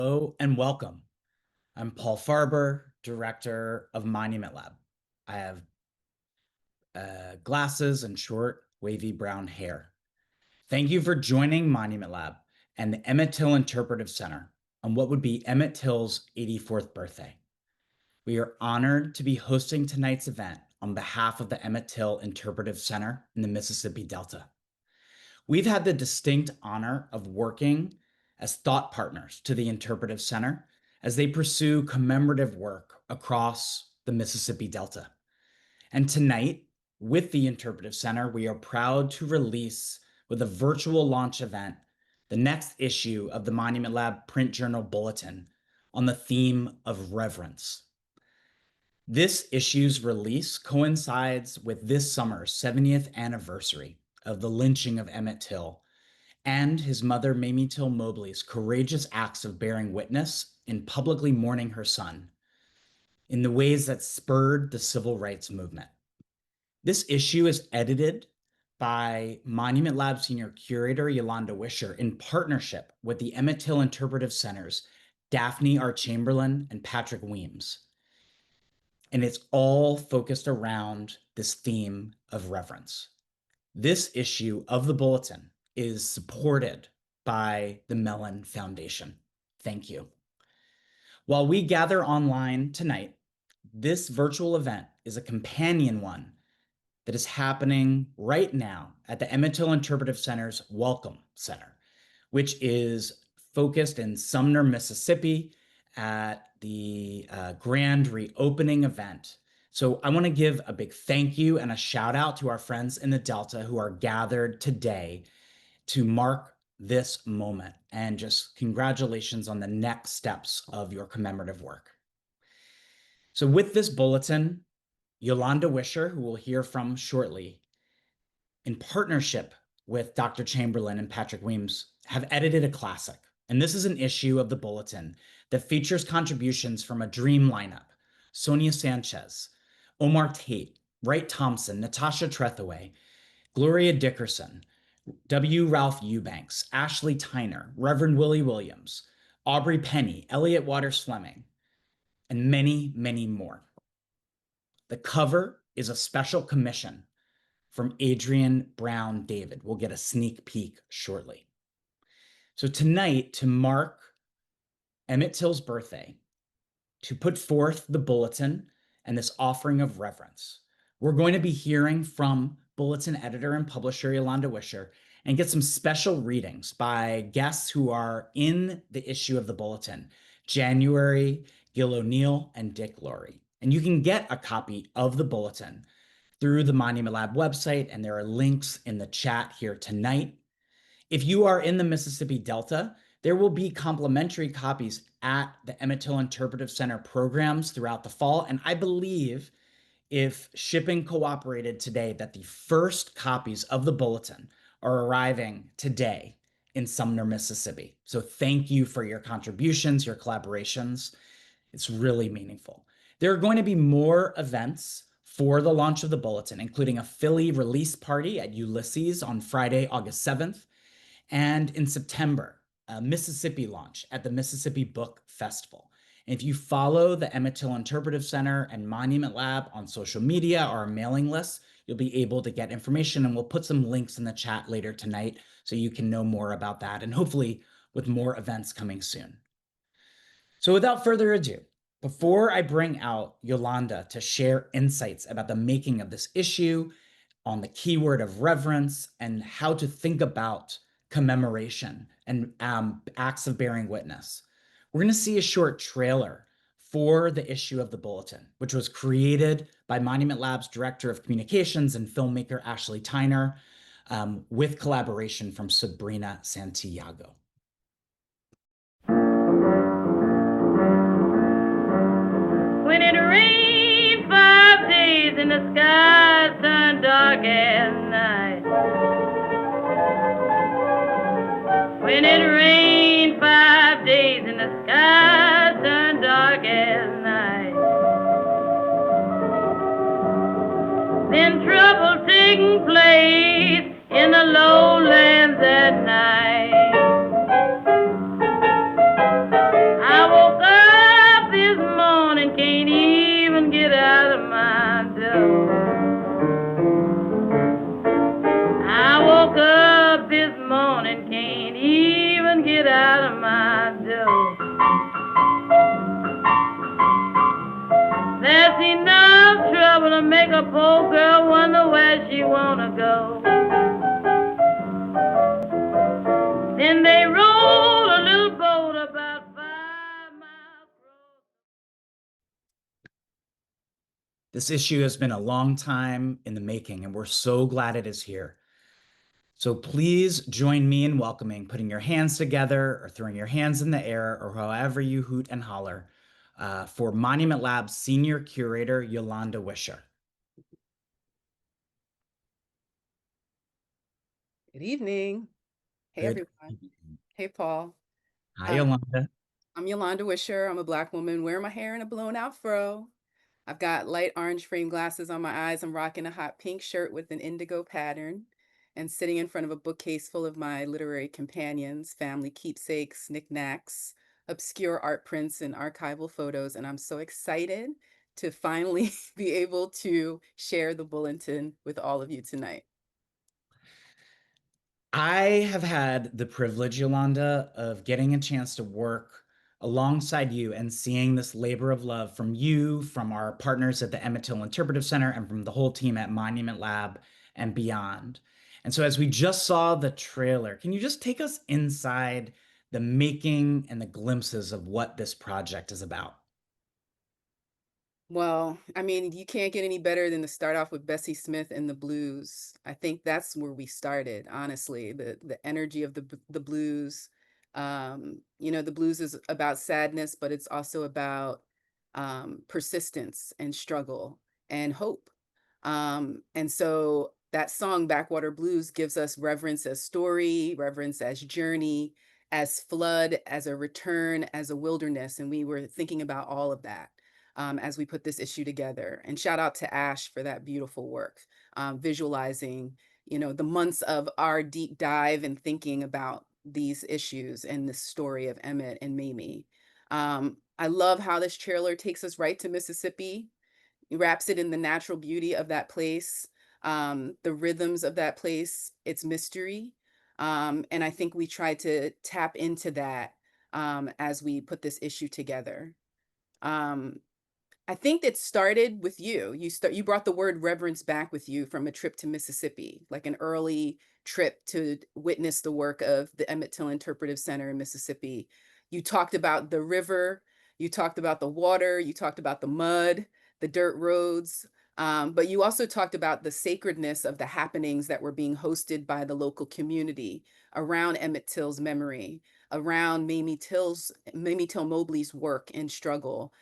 Hello and welcome. I'm Paul Farber, Director of Monument Lab. I have glasses and short, wavy brown hair. Thank you for joining Monument Lab and the Emmett Till Interpretive Center on what would be Emmett Till's 84th birthday. We are honored to be hosting tonight's event on behalf of the Emmett Till Interpretive Center in the Mississippi Delta. We've had the distinct honor of working as thought partners to the Interpretive Center as they pursue commemorative work across the Mississippi Delta. And tonight, with the Interpretive Center, we are proud to release, with a virtual launch event, the next issue of the Monument Lab print journal Bulletin on the theme of reverence. This issue's release coincides with this summer's 70th anniversary of the lynching of Emmett Till and his mother, Mamie Till-Mobley's courageous acts of bearing witness in publicly mourning her son in the ways that spurred the civil rights movement. This issue is edited by Monument Lab Senior Curator Yolanda in partnership with the Emmett Till Interpretive Center's Daphne, Chamberlain and Patrick Weems. And it's all focused around this theme of reverence. This issue of the Bulletin is supported by the Mellon Foundation. Thank you. While we gather online tonight, this virtual event is a companion one that is happening right now at the Emmett Till Interpretive Center's Welcome Center, which is focused in Sumner, Mississippi at the grand reopening event. So I want to give a big thank you and a shout out to our friends in the Delta who are gathered today to mark this moment, and just congratulations on the next steps of your commemorative work. So with this bulletin, Yolanda, who we'll hear from shortly, in partnership with Dr. Chamberlain and Patrick Weems, have edited a classic. And this is an issue of the Bulletin that features contributions from a dream lineup: Sonia Sanchez, Omar Tate, Wright Thompson, Natasha Trethewey, Gloria Dickerson, W. Ralph Eubanks, Ashley Tyner, Reverend Willie Williams, Aubrey Penny, Elliot Waters Fleming, and many, many more. The cover is a special commission from Adrian Brown David. We'll get a sneak peek shortly. So tonight, to mark Emmett Till's birthday, to put forth the Bulletin and this offering of reverence, we're going to be hearing from Bulletin editor and publisher Yolanda and get some special readings by guests who are in the issue of the Bulletin: January, Gil O'Neill, and Dick Laurie. And you can get a copy of the Bulletin through the Monument Lab website, and there are links in the chat here tonight. If you are in the Mississippi Delta, there will be complimentary copies at the Emmett Till Interpretive Center programs throughout the fall. And I believe, if shipping cooperated today, that the first copies of the Bulletin are arriving today in Sumner, Mississippi. So thank you for your contributions, your collaborations. It's really meaningful. There are going to be more events for the launch of the Bulletin, including a Philly release party at Ulysses on Friday, August 7th, and in September, a Mississippi launch at the Mississippi Book Festival. And if you follow the Emmett Till Interpretive Center and Monument Lab on social media or our mailing lists, you'll be able to get information, and we'll put some links in the chat later tonight so you can know more about that, and hopefully with more events coming soon. So without further ado, before I bring out Yolanda to share insights about the making of this issue, on the keyword of reverence, and how to think about commemoration and acts of bearing witness, we're going to see a short trailer for the issue of the Bulletin, which was created by Monument Lab's Director of Communications and filmmaker Ashley Tyner, with collaboration from Sabrina Santiago. When it rained 5 days and the sky turned dark as night. When it rained 5 days and the sky turned dark as night. Then trouble taking place in the lowlands at night. to make a poor girl wonder where she wanna go. Then they rowed a little boat about 5 miles across. This issue has been a long time in the making, and we're so glad it is here. So please join me in welcoming, putting your hands together or throwing your hands in the air or however you hoot and holler for Monument Lab's Senior Curator, Yolanda Wisher. Good evening. Hey, Good everyone. evening. Hey, Paul. Hi, Uh, Yolanda. I'm Yolanda Wisher. I'm a Black woman wearing my hair in a blown out fro. I've got light orange frame glasses on my eyes. I'm rocking a hot pink shirt with an indigo pattern and sitting in front of a bookcase full of my literary companions, family keepsakes, knickknacks, obscure art prints, and archival photos. And I'm so excited to finally be able to share the bulletin with all of you tonight. I have had the privilege, Yolanda, of getting a chance to work alongside you and seeing this labor of love from you, from our partners at the Emmett Till Interpretive Center, and from the whole team at Monument Lab and beyond. And so, as we just saw the trailer, can you just take us inside the making and the glimpses of what this project is about? Well, I mean, you can't get any better than to start off with Bessie Smith and the blues. I think that's where we started, honestly. The energy of the blues. The blues is about sadness, but it's also about persistence and struggle and hope. And so that song, Backwater Blues, gives us reverence as story, reverence as journey, as flood, as a return, as a wilderness. And we were thinking about all of that as we put this issue together. And shout out to Ash for that beautiful work, visualizing, the months of our deep dive and thinking about these issues and the story of Emmett and Mamie. I love how this trailer takes us right to Mississippi, wraps it in the natural beauty of that place, the rhythms of that place, its mystery. And I think we tried to tap into that as we put this issue together. Um, I think it started with you. You brought the word reverence back with you from a trip to Mississippi, like an early trip to witness the work of the Emmett Till Interpretive Center in Mississippi. You talked about the river, you talked about the water, you talked about the mud, the dirt roads, but you also talked about the sacredness of the happenings that were being hosted by the local community around Emmett Till's memory, around Mamie Till-Mobley's work and struggle.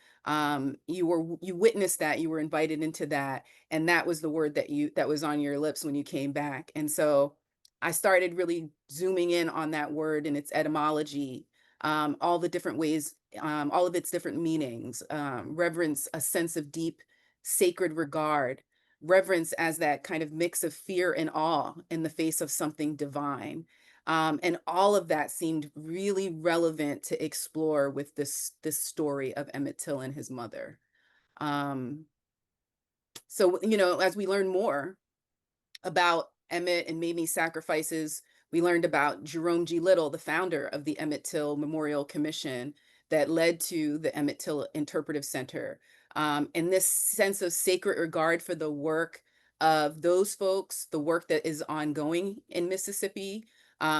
You witnessed that, you were invited into that, and that was the word that was on your lips when you came back. And so I started really zooming in on that word and its etymology, all the different ways, all of its different meanings. Reverence, a sense of deep sacred regard. Reverence as that kind of mix of fear and awe in the face of something divine. And all of that seemed really relevant to explore with this story of Emmett Till and his mother. Um, so, as we learn more about Emmett and Mamie's sacrifices, we learned about Jerome G. Little, the founder of the Emmett Till Memorial Commission that led to the Emmett Till Interpretive Center. And this sense of sacred regard for the work of those folks, the work that is ongoing in Mississippi,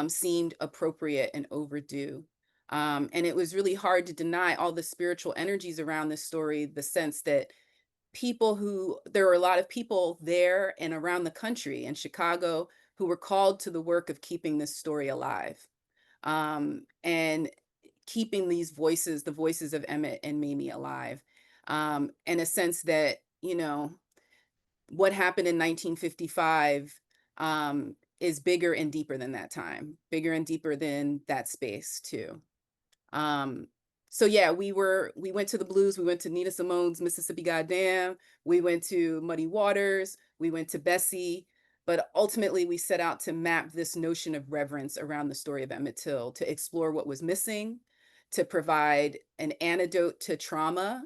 seemed appropriate and overdue. And it was really hard to deny all the spiritual energies around this story, the sense that there were a lot of people there and around the country in Chicago who were called to the work of keeping this story alive, and keeping these voices, the voices of Emmett and Mamie alive, in a sense that, what happened in 1955 is bigger and deeper than that time, bigger and deeper than that space too. Um, so yeah, we went to the blues, we went to Nina Simone's Mississippi Goddam, we went to Muddy Waters, we went to Bessie, but ultimately we set out to map this notion of reverence around the story of Emmett Till, to explore what was missing, to provide an antidote to trauma,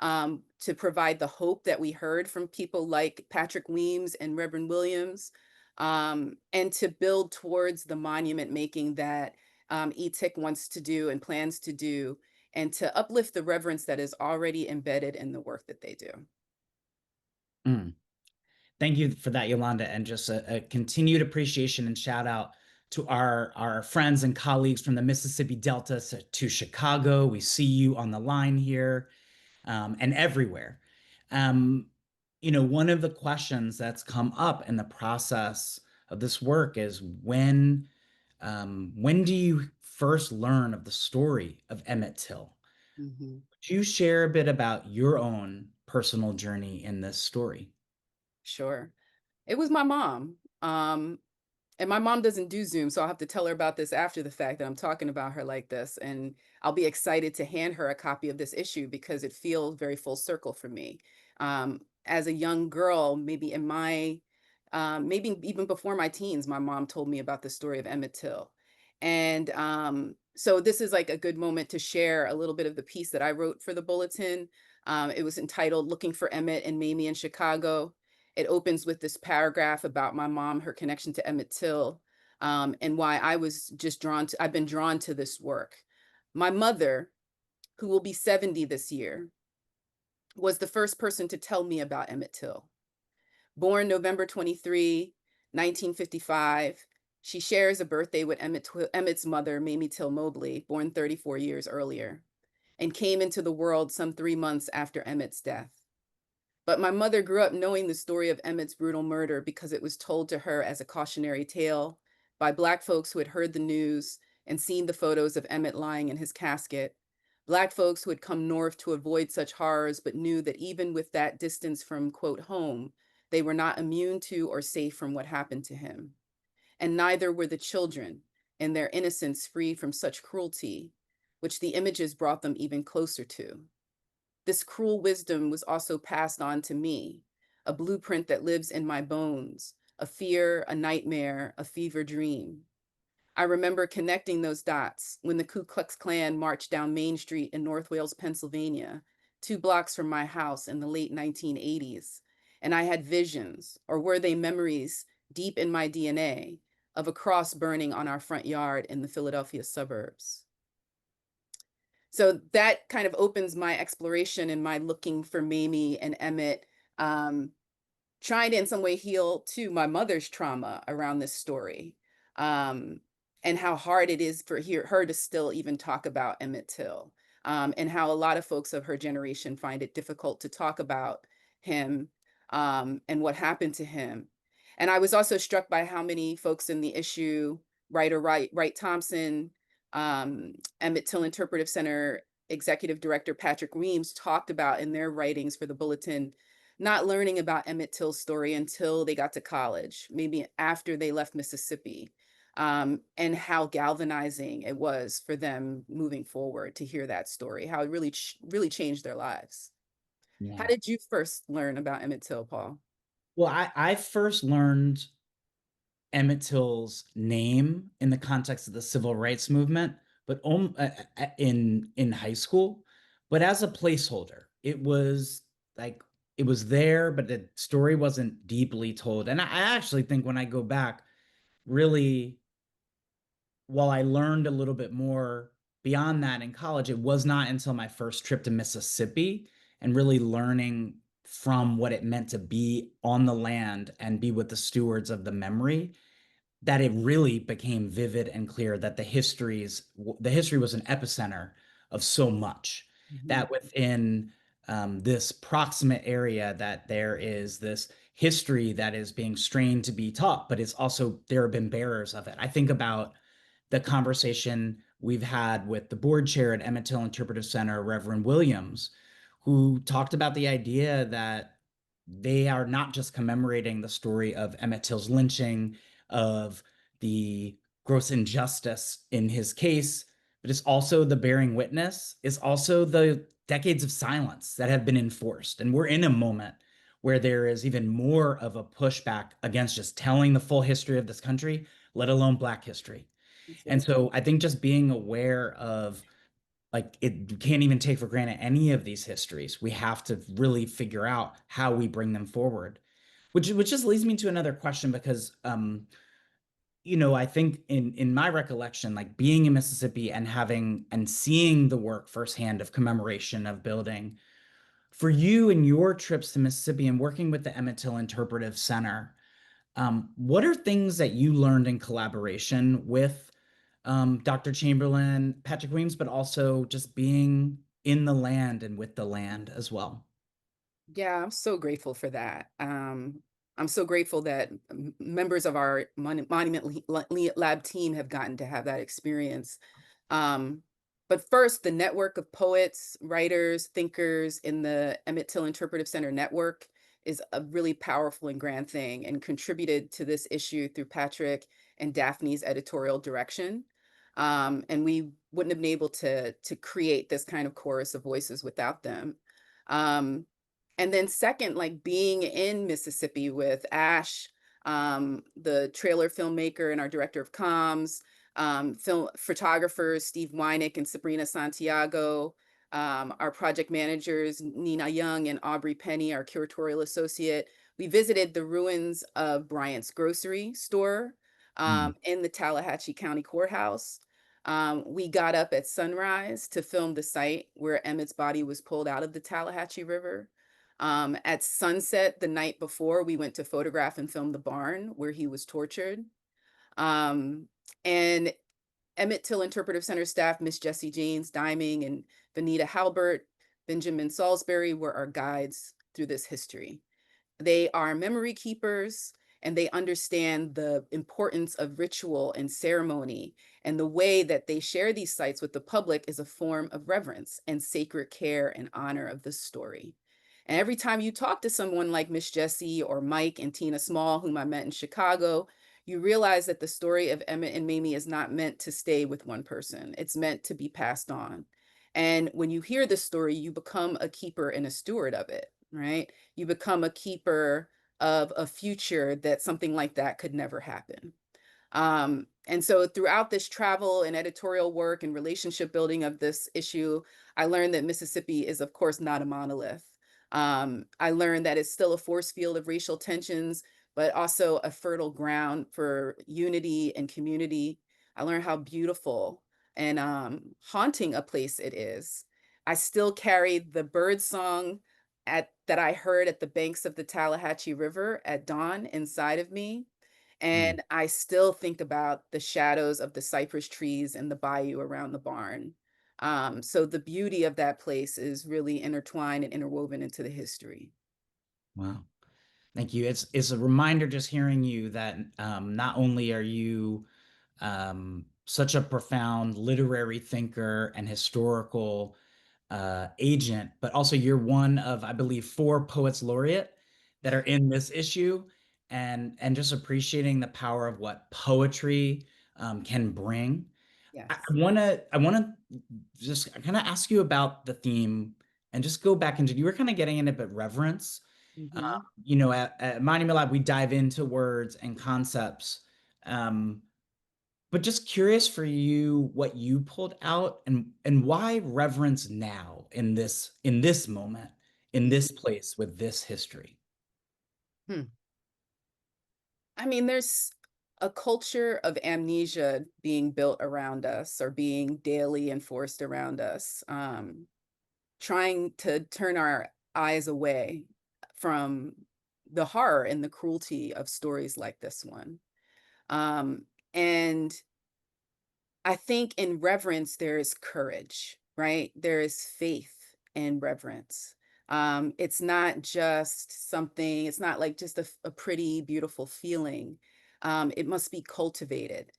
to provide the hope that we heard from people like Patrick Weems and Reverend Williams, and to build towards the monument making that ETIC wants to do and plans to do, and to uplift the reverence that is already embedded in the work that they do. Mm. Thank you for that, Yolanda, and just a continued appreciation and shout out to our friends and colleagues from the Mississippi Delta to Chicago. We see you on the line here, and everywhere. Um, one of the questions that's come up in the process of this work is when do you first learn of the story of Emmett Till? Mhm. Could you share a bit about your own personal journey in this story? Sure. It was my mom. And my mom doesn't do Zoom, so I'll have to tell her about this after the fact that I'm talking about her like this. And I'll be excited to hand her a copy of this issue because it feels very full circle for me. As a young girl, maybe in my, maybe even before my teens, my mom told me about the story of Emmett Till. And so this is like a good moment to share a little bit of the piece that I wrote for the Bulletin. It was entitled Looking for Emmett and Mamie in Chicago. It opens with this paragraph about my mom, her connection to Emmett Till, and why I've been drawn to this work. My mother, who will be 70 this year, was the first person to tell me about Emmett Till. Born November 23, 1955, she shares a birthday with Emmett's mother, Mamie Till-Mobley, born 34 years earlier, and came into the world some 3 months after Emmett's death. But my mother grew up knowing the story of Emmett's brutal murder because it was told to her as a cautionary tale by Black folks who had heard the news and seen the photos of Emmett lying in his casket. Black folks who had come north to avoid such horrors, but knew that even with that distance from, quote, home, they were not immune to or safe from what happened to him. And neither were the children, and their innocence free from such cruelty, which the images brought them even closer to. This cruel wisdom was also passed on to me, a blueprint that lives in my bones, a fear, a nightmare, a fever dream. I remember connecting those dots when the Ku Klux Klan marched down Main Street in North Wales, Pennsylvania, 2 blocks from my house in the late 1980s. And I had visions, or were they memories deep in my DNA, of a cross burning on our front yard in the Philadelphia suburbs. So that kind of opens my exploration and my looking for Mamie and Emmett, um, trying to in some way heal too my mother's trauma around this story, um, and how hard it is for her to still even talk about Emmett Till, and how a lot of folks of her generation find it difficult to talk about him, and what happened to him. And I was also struck by how many folks in the issue, Wright Thompson, Emmett Till Interpretive Center Executive Director Patrick Weems talked about in their writings for the Bulletin, not learning about Emmett Till's story until they got to college, maybe after they left Mississippi, and how galvanizing it was for them moving forward to hear that story, how it really changed their lives. How Yeah. did you first learn about Emmett Till, Paul? Well, I first learned Emmett Till's name in the context of the civil rights movement, but in high school, but as a placeholder. It was like it was there, but the story wasn't deeply told. And I actually think when I go back, really, while I learned a little bit more beyond that in college, it was not until my first trip to Mississippi and really learning from what it meant to be on the land and be with the stewards of the memory that it really became vivid and clear that the history was an epicenter of so much, Mhm. that within this proximate area that there is this history that is being strained to be taught, but it's also there have been bearers of it. I think about the conversation we've had with the board chair at Emmett Till Interpretive Center, Reverend Williams, who talked about the idea that they are not just commemorating the story of Emmett Till's lynching, of the gross injustice in his case, but it's also the bearing witness, it's also the decades of silence that have been enforced. And we're in a moment where there is even more of a pushback against just telling the full history of this country, let alone Black history. That's And right. so I think just being aware of like it you can't even take for granted any of these histories. We have to really figure out how we bring them forward. Which just leads me to another question because I think in my recollection, like being in Mississippi and having and seeing the work firsthand of commemoration of building, For you and your trips to Mississippi and working with the Emmett Till Interpretive Center, what are things that you learned in collaboration with Dr. Chamberlain, Patrick Weems, but also just being in the land and with the land as well? Yeah, I'm so grateful for that. I'm so grateful that members of our Monument Lab team have gotten to have that experience. Um, but first, the network of poets, writers, thinkers in the Emmett Till Interpretive Center network is a really powerful and grand thing, and contributed to this issue through Patrick and Daphne's editorial direction. And we wouldn't have been able to create this kind of chorus of voices without them. Um, and then second, like being in Mississippi with Ash, the trailer filmmaker and our director of comms, film photographers Steve Weinick and Sabrina Santiago, our project managers Nina Young and Aubrey Penny, our curatorial associate. We visited the ruins of Bryant's grocery store Mm, in the Tallahatchie County Courthouse. We got up at sunrise to film the site where Emmett's body was pulled out of the Tallahatchie River. At sunset the night before, we went to photograph and film the barn where he was tortured. Um, and Emmett Till Interpretive Center staff, Miss Jessie James Diming and Vanita Halbert, Benjamin Salisbury were our guides through this history. They are memory keepers, and they understand the importance of ritual and ceremony, and the way that they share these sites with the public is a form of reverence and sacred care and honor of the story. And every time you talk to someone like Miss Jessie or Mike and Tina Small, whom I met in Chicago, you realize that the story of Emmett and Mamie is not meant to stay with one person. It's meant to be passed on. And when you hear this story, you become a keeper and a steward of it, right? You become a keeper of a future that something like that could never happen. And so throughout this travel and editorial work and relationship building of this issue, I learned that Mississippi is, of course, not a monolith. I learned that it's still a force field of racial tensions, but also a fertile ground for unity and community. I learned how beautiful and haunting a place it is. I still carry the bird song that I heard at the banks of the Tallahatchie River at dawn inside of me. mm. And I still think about the shadows of the cypress trees and the bayou around the barn. So the beauty of that place is really intertwined and interwoven into the history. Wow. Thank you. It's a reminder just hearing you that not only are you such a profound literary thinker and historical agent, but also you're one of, I believe, four poets laureate that are in this issue, and just appreciating the power of what poetry can bring. I Yes. want to I want to just kind of ask you about the theme and just go back into, you were kind of getting into, but reverence. Uh, Hmm. at Monument Lab, we dive into words and concepts. Um, but just curious for you what you pulled out, and why reverence now in this moment, in this place with this history. Hmm. I mean, there's a culture of amnesia being built around us or being daily enforced around us, trying to turn our eyes away from the horror and the cruelty of stories like this one. And I think in reverence, there is courage, right? There is faith in reverence. It's not just something, it's not like just a pretty, beautiful feeling. It must be cultivated.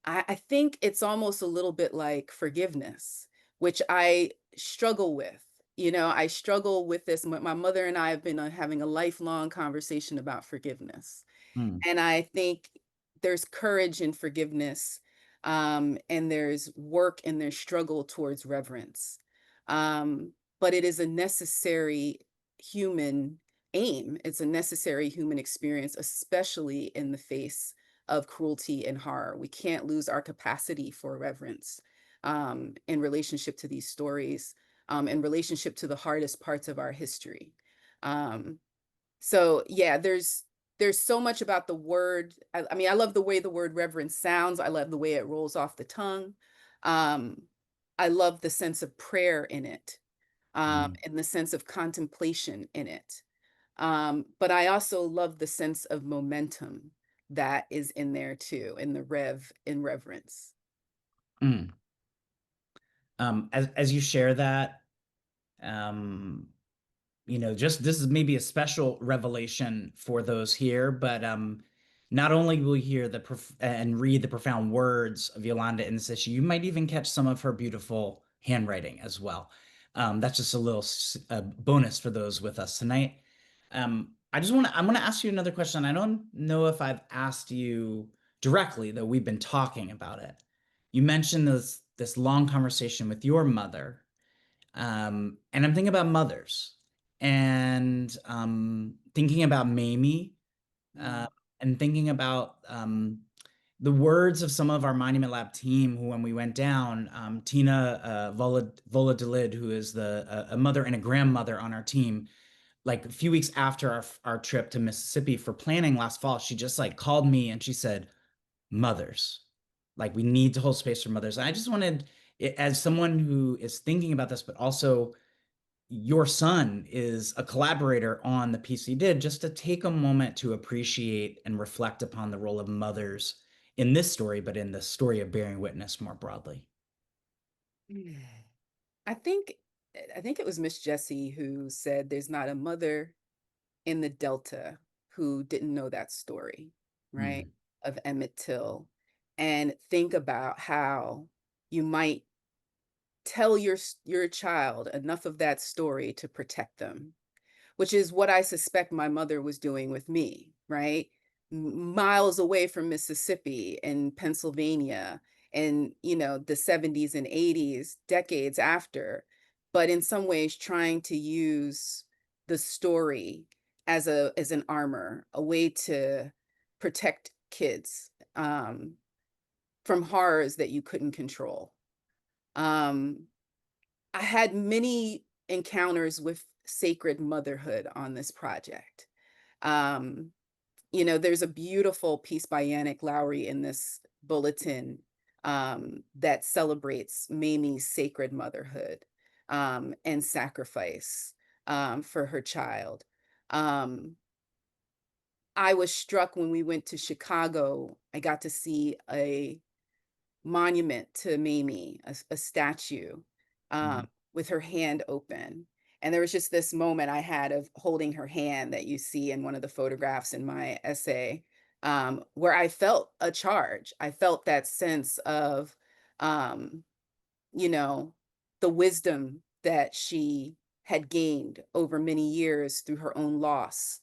I think it's almost a little bit like forgiveness, which I struggle with. You know, I struggle with this. My mother and I have been having a lifelong conversation about forgiveness. Hmm. And I think there's courage in forgiveness, and there's work and there's struggle towards reverence. But it is a necessary human aim. It's a necessary human experience, especially in the face of cruelty and horror. We can't lose our capacity for reverence in relationship to these stories, in relationship to the hardest parts of our history. Um, so yeah, there's so much about the word. I mean, I love the way the word reverence sounds. I love the way it rolls off the tongue. Um, I love the sense of prayer in it. and the sense of contemplation in it. But I also love the sense of momentum that is in there too, in the in reverence. Mm. As you share that, um, just this is maybe a special revelation for those here, but not only will you hear and read the profound words of Yolanda in this issue, you might even catch some of her beautiful handwriting as well. That's just a little bonus for those with us tonight. I want to ask you another question. I don't know if I've asked you directly, though we've been talking about it. You mentioned this long conversation with your mother, and I'm thinking about mothers and thinking about Mamie, uh, and thinking about the words of some of our Monument Lab team who, when we went down, Tina Voladilid, who is a mother and a grandmother on our team, like a few weeks after our trip to Mississippi for planning last fall, she just like called me and she said, mothers, like we need to hold space for mothers. And I just wanted, as someone who is thinking about this, but also your son is a collaborator on the piece he did, just to take a moment to appreciate and reflect upon the role of mothers in this story, but in the story of bearing witness more broadly. I think I think it was Miss Jessie who said there's not a mother in the Delta who didn't know that story, right? Mm, Of Emmett Till. And think about how you might tell your child enough of that story to protect them, which is what I suspect my mother was doing with me, right? Miles away from Mississippi and Pennsylvania and, the 70s and 80s, decades after, but in some ways trying to use the story as an armor, a way to protect kids from horrors that you couldn't control. Um, I had many encounters with sacred motherhood on this project. Um, there's a beautiful piece by Yannick Lowry in this bulletin that celebrates Mamie's sacred motherhood and sacrifice for her child. Um, I was struck when we went to Chicago. I got to see a monument to Mamie, a statue mhm, with her hand open. And there was just this moment I had of holding her hand that you see in one of the photographs in my essay, where I felt a charge. I felt that sense of, um, you know, the wisdom that she had gained over many years through her own loss,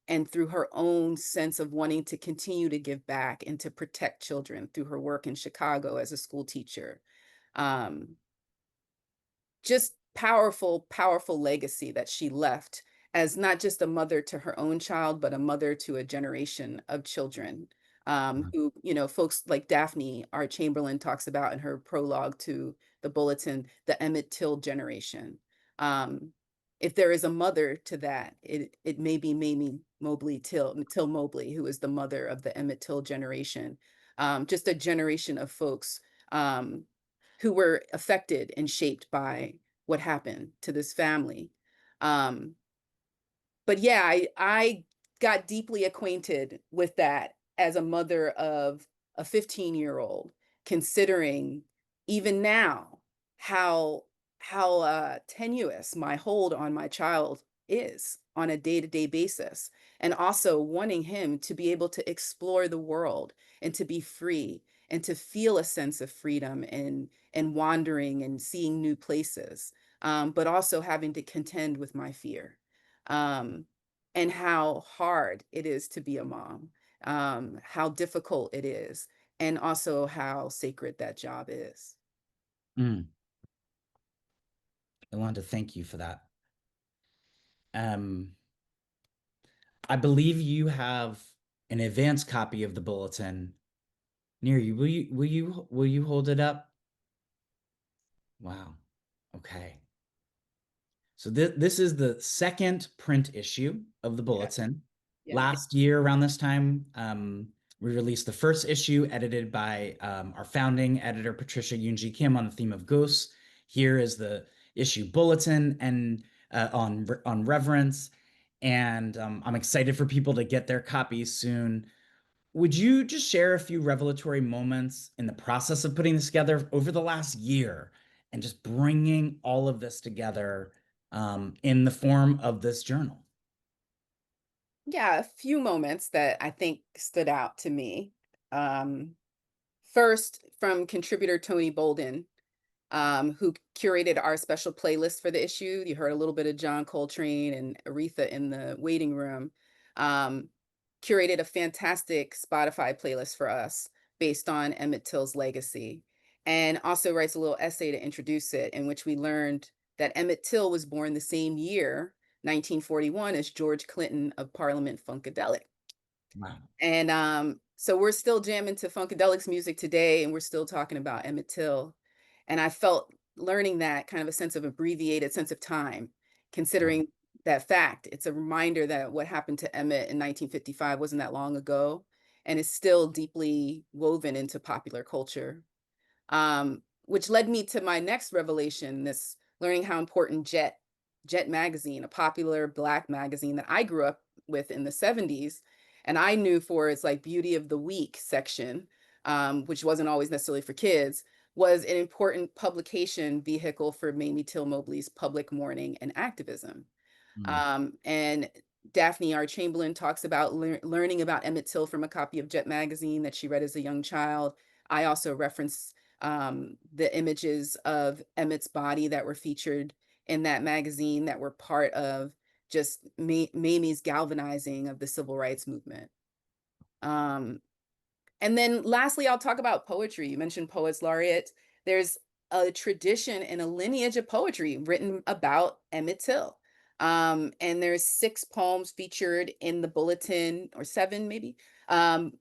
and through her own sense of wanting to continue to give back and to protect children through her work in Chicago as a school teacher. Um, just powerful, powerful legacy that she left as not just a mother to her own child, but a mother to a generation of children who, folks like Daphne, our Chamberlain, talks about in her prologue to the Bulletin, the Emmett Till generation. Um, if there is a mother to that, it may be Mamie Till-Mobley, who is the mother of the Emmett Till generation. Just a generation of folks um, who were affected and shaped by what happened to this family. Um, but yeah, I got deeply acquainted with that as a mother of a 15-year-old, considering even now how tenuous my hold on my child is on a day-to-day basis, and also wanting him to be able to explore the world and to be free and to feel a sense of freedom and wandering and seeing new places, but also having to contend with my fear, um, and how hard it is to be a mom, how difficult it is, and also how sacred that job is. mm. I wanted to thank you for that. Um, I believe you have an advanced copy of the bulletin near you. Will you hold it up? Wow. Okay. So this is the second print issue of the Yeah, bulletin. yeah. Last year around this time, we released the first issue edited by our founding editor, Patricia Yunji Kim, on the theme of ghosts. Here is issue Bulletin and on Reverence, and I'm excited for people to get their copies soon. Would you just share a few revelatory moments in the process of putting this together over the last year and just bringing all of this together in the form of this journal? Yeah, a few moments that I think stood out to me. Um, First, from contributor Tony Bolden, who curated our special playlist for the issue. You heard a little bit of John Coltrane and Aretha in the waiting room. Um, Curated a fantastic Spotify playlist for us based on Emmett Till's legacy, and also writes a little essay to introduce it, in which we learned that Emmett Till was born the same year, 1941, as George Clinton of Parliament Funkadelic. Wow. And so we're still jamming to Funkadelic's music today, and we're still talking about Emmett Till. And I felt learning that kind of a sense of abbreviated sense of time, Wow. considering that fact. It's a reminder that what happened to Emmett in 1955 wasn't that long ago, and is still deeply woven into popular culture. Which led me to my next revelation, this learning how important Jet magazine, a popular Black magazine that I grew up with in the 70s, and I knew for its like beauty of the week section, which wasn't always necessarily for kids, was an important publication vehicle for Mamie Till-Mobley's public mourning and activism. Mm. And Daphne R. Chamberlain talks about learning about Emmett Till from a copy of Jet magazine that she read as a young child. I also reference the images of Emmett's body that were featured in that magazine that were part of just Mamie's galvanizing of the civil rights movement. Um, and then lastly, I'll talk about poetry. You mentioned poets laureate. There's a tradition and a lineage of poetry written about Emmett Till. And there's 6 poems featured in the Bulletin, or 7 maybe.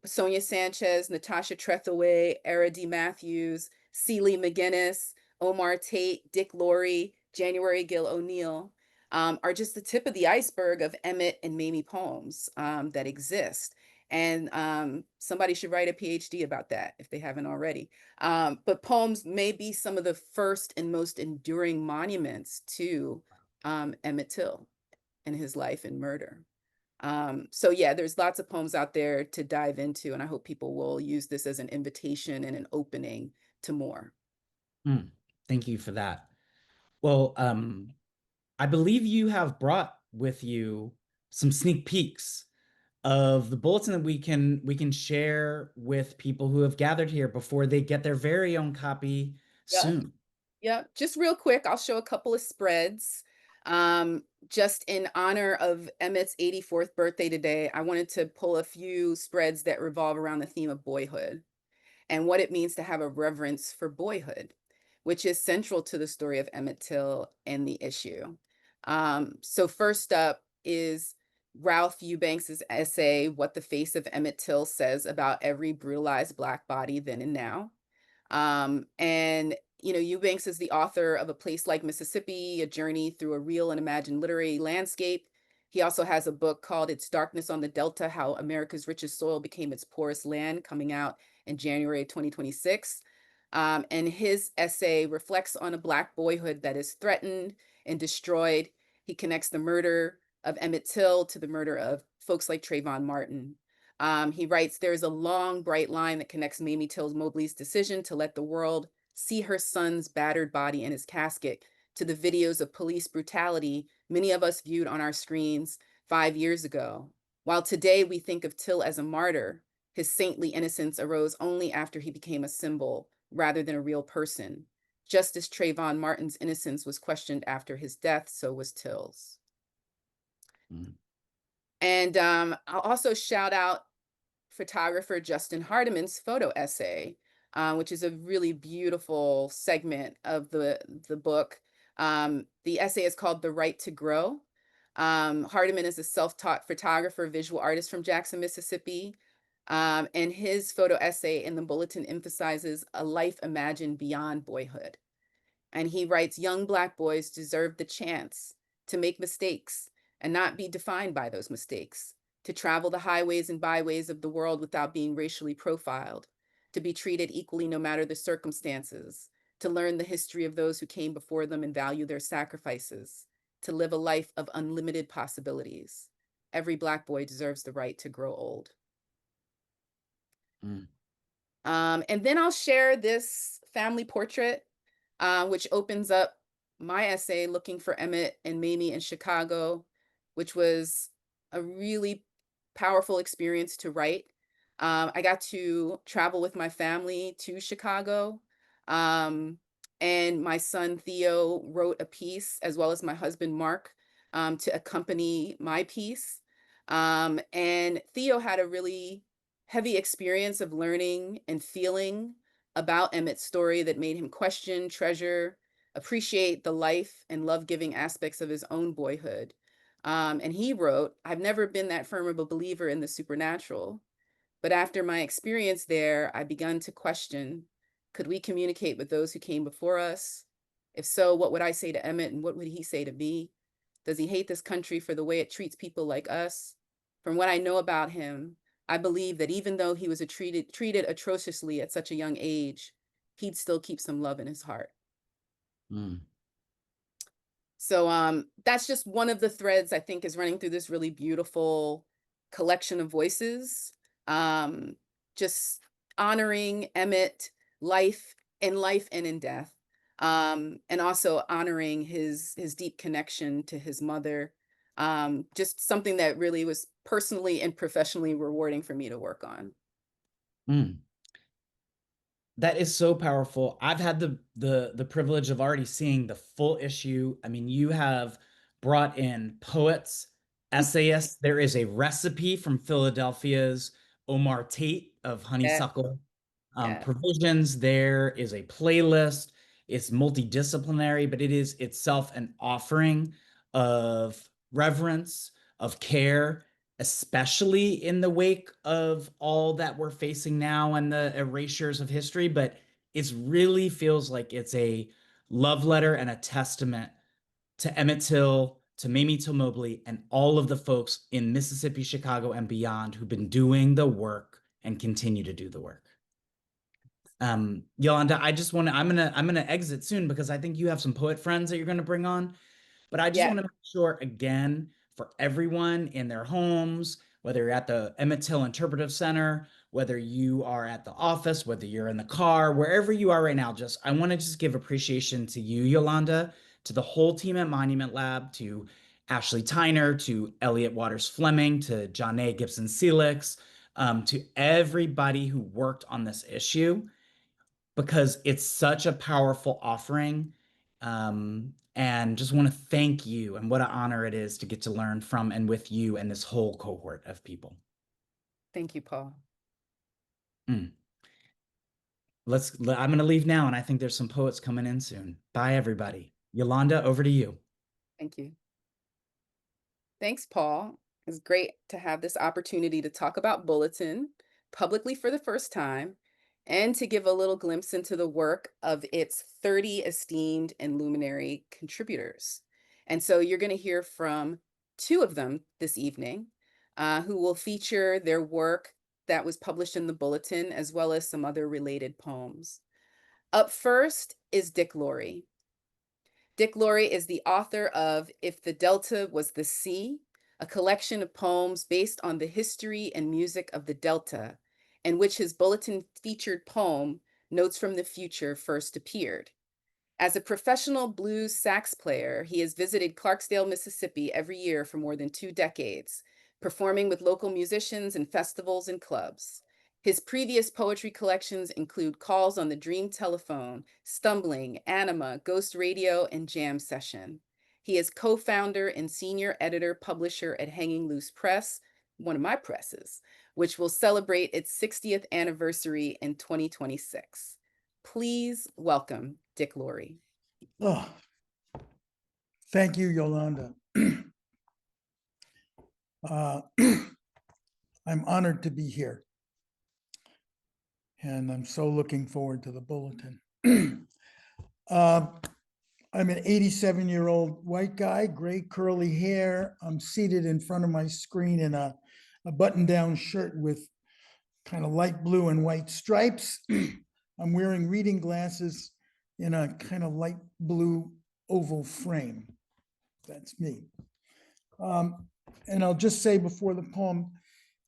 Sonia Sanchez, Natasha Trethewey, Era D. Matthews, Celie McGinnis, Omar Tate, Dick Laurie, January Gill O'Neill, are just the tip of the iceberg of Emmett and Mamie poems that exist. And somebody should write a PhD about that if they haven't already. But poems may be some of the first and most enduring monuments to Emmett Till and his life and murder. So yeah, there's lots of poems out there to dive into, and I hope people will use this as an invitation and an opening to more. Mm. Thank you for that. Well, I believe you have brought with you some sneak peeks of the bulletin that we can share with people who have gathered here before they get their very own copy Yep. soon. Yeah, just real quick, I'll show a couple of spreads. Just in honor of Emmett's 84th birthday today, I wanted to pull a few spreads that revolve around the theme of boyhood and what it means to have a reverence for boyhood, which is central to the story of Emmett Till and the issue. So first up is Ralph Eubanks's essay, What the Face of Emmett Till Says About Every Brutalized Black Body Then and Now. And Eubanks is the author of A Place Like Mississippi, A Journey Through a Real and Imagined Literary Landscape. He also has a book called It's Darkness on the Delta, How America's Richest Soil Became Its Poorest Land, coming out in January 2026. And his essay reflects on a Black boyhood that is threatened and destroyed. He connects the murder of Emmett Till to the murder of folks like Trayvon Martin. He writes, there's a long, bright line that connects Mamie Till-Mobley's decision to let the world see her son's battered body in his casket to the videos of police brutality many of us viewed on our screens 5 years ago. While today we think of Till as a martyr, his saintly innocence arose only after he became a symbol rather than a real person. Just as Trayvon Martin's innocence was questioned after his death, so was Till's. Mm. And I'll also shout out photographer Justin Hardiman's photo essay, which is a really beautiful segment of the book. The essay is called The Right to Grow. Hardiman is a self-taught photographer, visual artist from Jackson, Mississippi. And his photo essay in the Bulletin emphasizes a life imagined beyond boyhood. And he writes, young Black boys deserve the chance to make mistakes and not be defined by those mistakes, to travel the highways and byways of the world without being racially profiled, to be treated equally no matter the circumstances, to learn the history of those who came before them and value their sacrifices, to live a life of unlimited possibilities. Every Black boy deserves the right to grow old. Mm. And then I'll share this family portrait, which opens up my essay, Looking for Emmett and Mamie in Chicago, which was a really powerful experience to write. I got to travel with my family to Chicago. And my son Theo wrote a piece, as well as my husband Mark, to accompany my piece. And Theo had a really heavy experience of learning and feeling about Emmett's story that made him question, treasure, appreciate the life and love-giving aspects of his own boyhood. And he wrote, "I've never been that firm of a believer in the supernatural, but after my experience there, I begun to question, could we communicate with those who came before us? If so, what would I say to Emmett and what would he say to me? Does he hate this country for the way it treats people like us? From what I know about him, I believe that even though he was treated atrociously at such a young age, he'd still keep some love in his heart." Mm. So that's just one of the threads I think is running through this really beautiful collection of voices. Um, just honoring Emmett, life and in death. And also honoring his deep connection to his mother. Just something that really was personally and professionally rewarding for me to work on. Mm. That is so powerful. I've had the privilege of already seeing the full issue. I mean, you have brought in poets, essayists. There is a recipe from Philadelphia's Omar Tate of Yeah, honeysuckle yeah. provisions. There is a playlist. It's multidisciplinary, but it is itself an offering of reverence, of care, especially in the wake of all that we're facing now and the erasures of history. But it really feels like it's a love letter and a testament to Emmett Till, to Mamie Till-Mobley, and all of the folks in Mississippi, Chicago, and beyond who've been doing the work and continue to do the work. Yolanda, I just want to, I'm gonna exit soon because I think you have some poet friends that you're gonna bring on. But I just Yeah. want to make sure again for everyone in their homes, whether you're at the Emmett Till Interpretive Center, whether you are at the office, whether you're in the car, wherever you are right now, just I want to just give appreciation to you, Yolanda, to the whole team at Monument Lab, to Ashley Tyner, to Elliot Waters Fleming, to John A. Gibson Celix, to everybody who worked on this issue because it's such a powerful offering. And just want to thank you and what an honor it is to get to learn from and with you and this whole cohort of people. Thank you, Paul. Mm. I'm going to leave now, and I think there's some poets coming in soon. Bye, everybody. Yolanda, over to you. Thank you. Thanks, Paul. It's great to have this opportunity to talk about Bulletin publicly for the first time and to give a little glimpse into the work of its 30 esteemed and luminary contributors. And so you're going to hear from two of them this evening who will feature their work that was published in the Bulletin, as well as some other related poems. Up first is Dick Laurie. Dick Laurie is the author of If the Delta Was the Sea, a collection of poems based on the history and music of the Delta, in which his Bulletin featured poem, Notes from the Future, first appeared. As a professional blues sax player, he has visited Clarksdale, Mississippi every year for more than 2 decades, performing with local musicians in festivals and clubs. His previous poetry collections include Calls on the Dream Telephone, Stumbling, Anima, Ghost Radio, and Jam Session. He is co-founder and senior editor-publisher at Hanging Loose Press, one of my presses, which will celebrate its 60th anniversary in 2026. Please welcome Dick Laurie. Oh, thank you, Yolanda. I'm honored to be here. And I'm so looking forward to the Bulletin. I'm an 87-year-old white guy, gray curly hair. I'm seated in front of my screen in a button-down shirt with kind of light blue and white stripes. I'm wearing reading glasses in a kind of light blue oval frame. That's me. And I'll just say before the poem,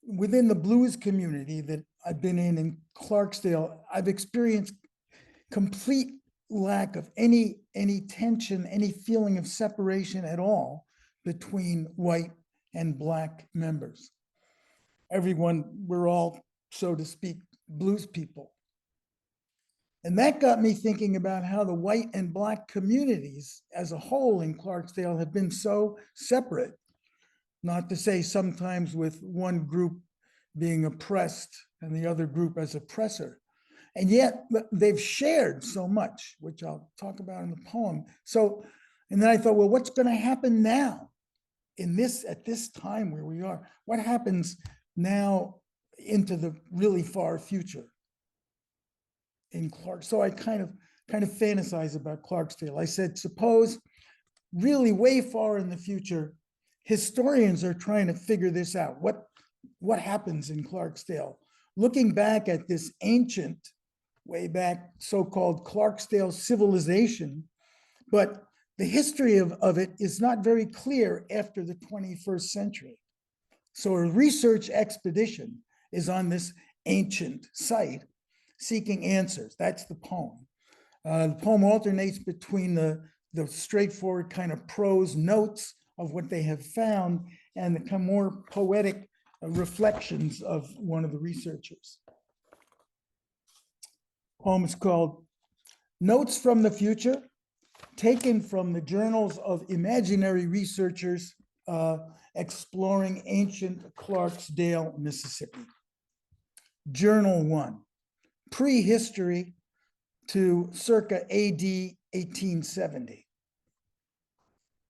within the blues community that I've been in Clarksdale, I've experienced complete lack of any tension, any feeling of separation at all between white and Black members. Everyone, we're all, so to speak, blues people. And that got me thinking about how the white and Black communities as a whole in Clarksdale have been so separate, not to say sometimes with one group being oppressed and the other group as oppressor. And yet they've shared so much, which I'll talk about in the poem. So, and then I thought, well, what's going to happen now at this time where we are? What happens now into the really far future in Clark? So I kind of fantasize about Clarksdale. I said, suppose really way far in the future, historians are trying to figure this out. What happens in Clarksdale? Looking back at this ancient, way back, so-called Clarksdale civilization, but the history of it is not very clear after the 21st century. So a research expedition is on this ancient site seeking answers. That's the poem. The poem alternates between the straightforward kind of prose notes of what they have found and the more poetic reflections of one of the researchers. The poem is called Notes from the Future, taken from the journals of imaginary researchers exploring ancient Clarksdale, Mississippi. Journal 1, prehistory to circa AD 1870.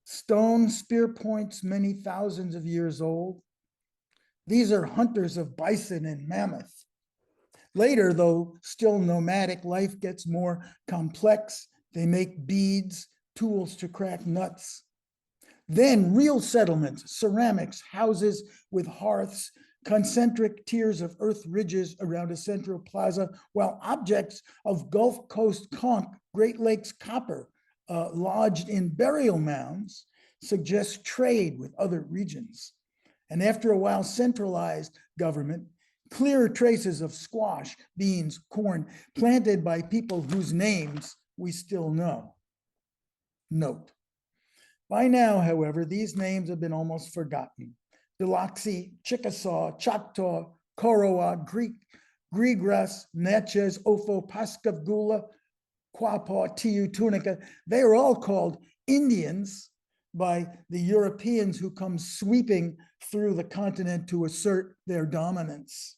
Stone spear points many thousands of years old. These are hunters of bison and mammoth. Later, though still nomadic, life gets more complex. They make beads, tools to crack nuts. Then real settlements, ceramics, houses with hearths, concentric tiers of earth ridges around a central plaza, while objects of Gulf Coast conch, Great Lakes copper, lodged in burial mounds, suggest trade with other regions. And after a while, centralized government, clear traces of squash, beans, corn, planted by people whose names we still know. Note. By now, however, these names have been almost forgotten. Biloxi, Chickasaw, Choctaw, Korowa, Grigras, Natchez, Ofo, Pascagoula, Quapaw, Tiu, Tunica, they are all called Indians by the Europeans who come sweeping through the continent to assert their dominance.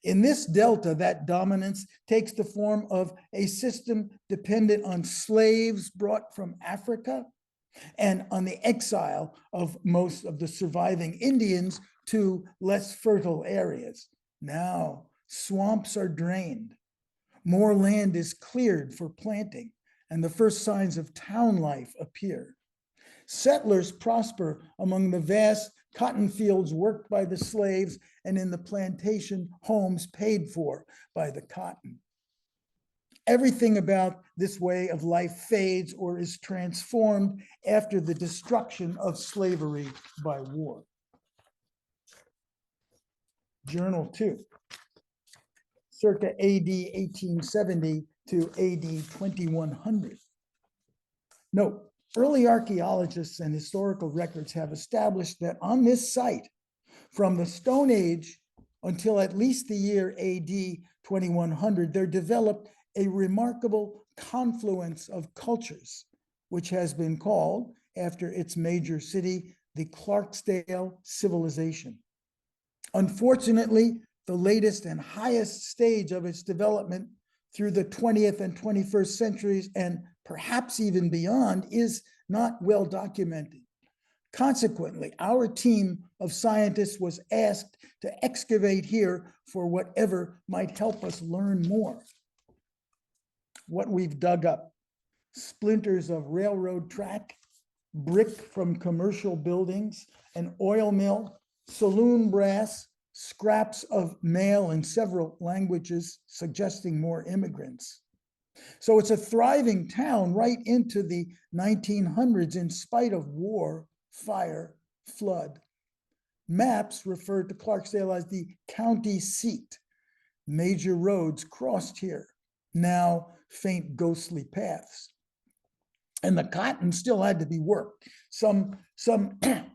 In this delta, that dominance takes the form of a system dependent on slaves brought from Africa and on the exile of most of the surviving Indians to less fertile areas. Now, swamps are drained, more land is cleared for planting, and the first signs of town life appear. Settlers prosper among the vast cotton fields worked by the slaves and in the plantation homes paid for by the cotton. Everything about this way of life fades or is transformed after the destruction of slavery by war. Journal 2, circa AD 1870 to AD 2100. Note, early archaeologists and historical records have established that on this site, from the Stone Age until at least the year AD 2100, there developed a remarkable confluence of cultures, which has been called, after its major city, the Clarksdale civilization. Unfortunately, the latest and highest stage of its development through the 20th and 21st centuries, and perhaps even beyond, is not well documented. Consequently, our team of scientists was asked to excavate here for whatever might help us learn more. What we've dug up: splinters of railroad track, brick from commercial buildings, an oil mill, saloon brass, scraps of mail in several languages suggesting more immigrants. So it's a thriving town right into the 1900s in spite of war, fire, flood. Maps refer to Clarksdale as the county seat. Major roads crossed here, now faint ghostly paths. And the cotton still had to be worked. Some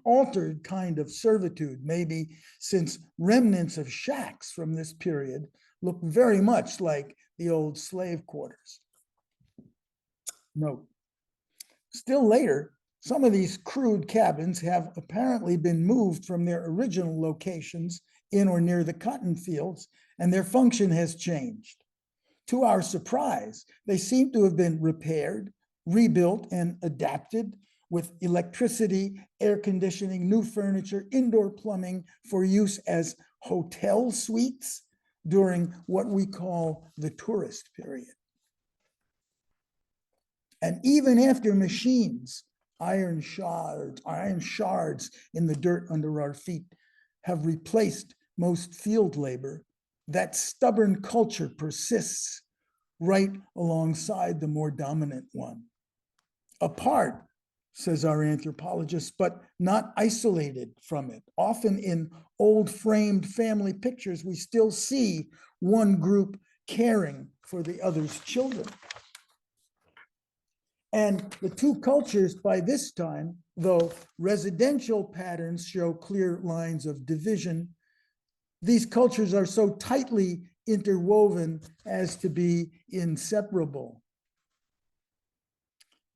altered kind of servitude, maybe, since remnants of shacks from this period look very much like the old slave quarters. Note, still later, some of these crude cabins have apparently been moved from their original locations in or near the cotton fields, and their function has changed. To our surprise, they seem to have been repaired, rebuilt, and adapted with electricity, air conditioning, new furniture, indoor plumbing for use as hotel suites during what we call the tourist period. And even after machines, iron shards in the dirt under our feet have replaced most field labor, that stubborn culture persists right alongside the more dominant one. Apart, says our anthropologist, but not isolated from it. Often in old framed family pictures, we still see one group caring for the other's children. And the two cultures by this time, though residential patterns show clear lines of division, these cultures are so tightly interwoven as to be inseparable.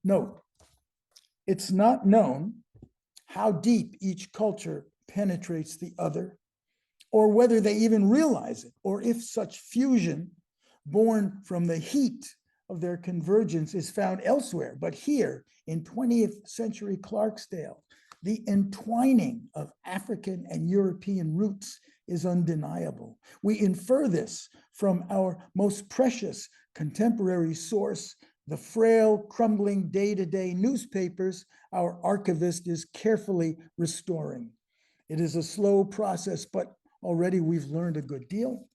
Note, it's not known how deep each culture penetrates the other, or whether they even realize it, or if such fusion, born from the heat of their convergence, is found elsewhere. But here in 20th century Clarksdale, the entwining of African and European roots is undeniable. We infer this from our most precious contemporary source, the frail, crumbling day-to-day newspapers our archivist is carefully restoring. It is a slow process, but already we've learned a good deal.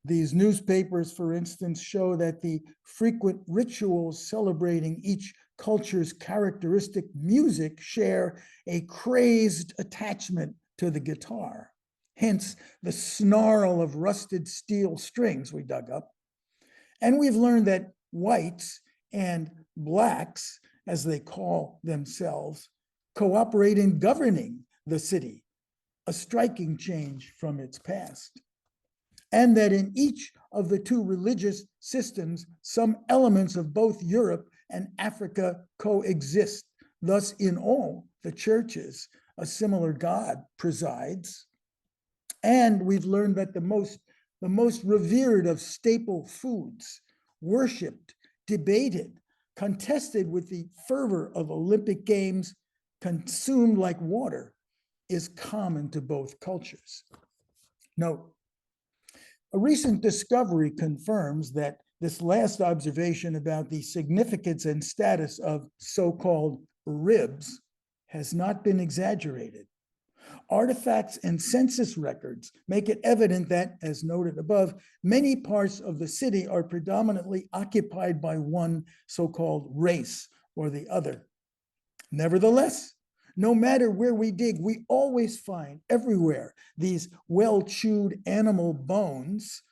These newspapers, for instance, show that the frequent rituals celebrating each culture's characteristic music share a crazed attachment to the guitar, hence the snarl of rusted steel strings we dug up. And we've learned that whites and blacks, as they call themselves, cooperate in governing the city, a striking change from its past. And that in each of the two religious systems, some elements of both Europe and Africa coexist. Thus, in all the churches, a similar God presides. And we've learned that the most revered of staple foods, worshipped, debated, contested with the fervor of Olympic Games, consumed like water, is common to both cultures. Note, a recent discovery confirms that this last observation about the significance and status of so-called ribs has not been exaggerated. Artifacts and census records make it evident that, as noted above, many parts of the city are predominantly occupied by one so-called race or the other. Nevertheless, no matter where we dig, we always find everywhere these well-chewed animal bones,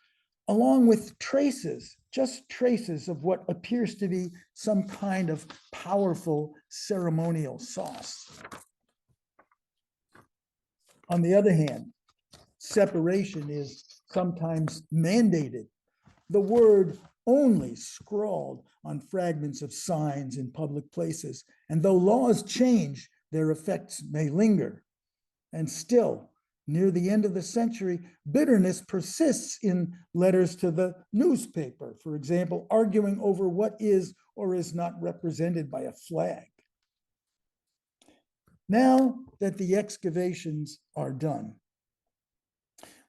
along with traces, just traces of what appears to be some kind of powerful ceremonial sauce. On the other hand, separation is sometimes mandated. The word only scrawled on fragments of signs in public places, and though laws change, their effects may linger. And still, near the end of the century, bitterness persists in letters to the newspaper, for example, arguing over what is or is not represented by a flag. Now that the excavations are done,